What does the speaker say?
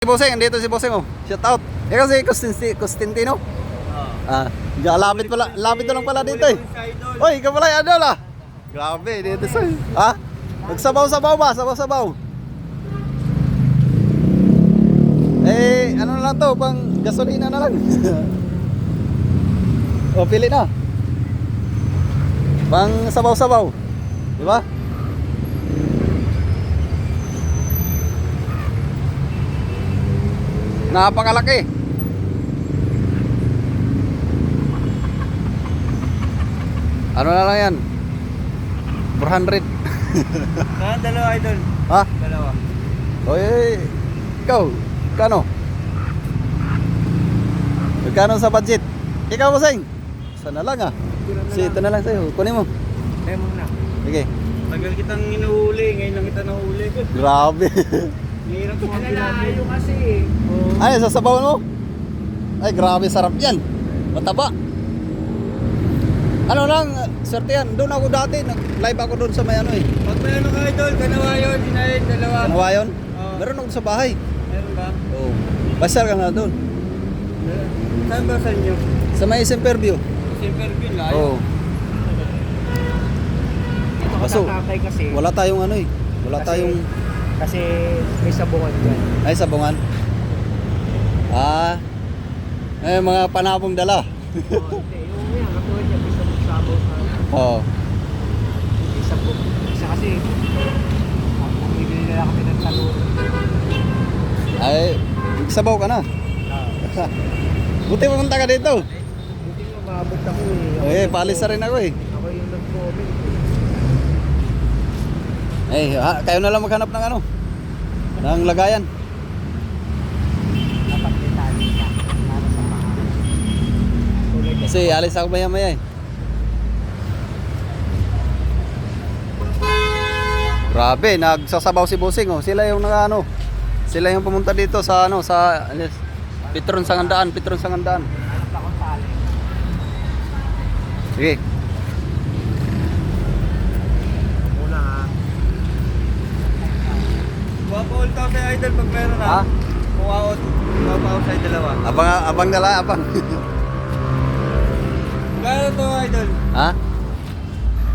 Si Bossing, andito si Bossing oh. Shout out. Ikaw si Costantino? Lapit pala, lapit na lang pala dito eh. Oy, ikaw pala yung idol ah. Grabe, dito sa. Ha? Magsabaw-sabaw ba? Sabaw-sabaw. Eh, ano na lang to, pang gasolina na lang. O, pili na. Pang sabaw-sabaw. Di ba? Napakalaki. Ano na lang yan? 400. Dalawa idol. Ha? Dalawa. Oy, ikaw, kano? Magkano sa budget? Ikaw, Bossing? Sana lang ah. Si ito na lang sa'yo. Kunin mo. Kaya mo na. Sige. Tagal kitang inuhuli. Ngayon lang kita nahuli. Grabe. Hirap mo ang pinalayo kasi eh. Ay, sasabawan mo? Ay, grabe, sarap yan. Mataba. Ano lang, swerte yan. Doon ako dati, nag-live ako doon sa may ano eh. Pag may ano ka idol, kanawa yun. Dinayin, dalawa. Kanawa yun? Oo. Meron ako sa bahay. Meron ba? Oo. Basal ka na doon. Saan ba sa inyo? Sa may Semperview. Simperville layo. Oo. Ito ka Kaso, tatay kasi. wala tayong ano eh. Wala Kasi- tayong, Kasi may sabungan dyan. ay sabungan. Mga panapong dala. Hindi, yung yan. Katulad yan. Bisa magsabaw sa Oo. isa po. Isa kasi ang bibili nila kami ng taluro. Ay, sabaw ka na. Buti pumunta ka dito. Buti nga maabot ako eh. Eh, paalis na rin ako eh. Ako yung nag-comment. Kayo na lang maghanap ng ano, ng lagayan. Dapat detalye ka para sa mga tulad yan. Kasi alis ako maya-maya eh. Grabe, nagsasabaw si Bossing oh. Sila yung ano, sila yung pumunta dito sa ano, sa Petron Sangandaan. Hanap akong tali. Sige. Muna ha. Kuha pa ulit ako sa idol pag meron ha. Ha? Kuha pa ako sa dalawa. Abang dala, abang. Gano'n to idol? Ha?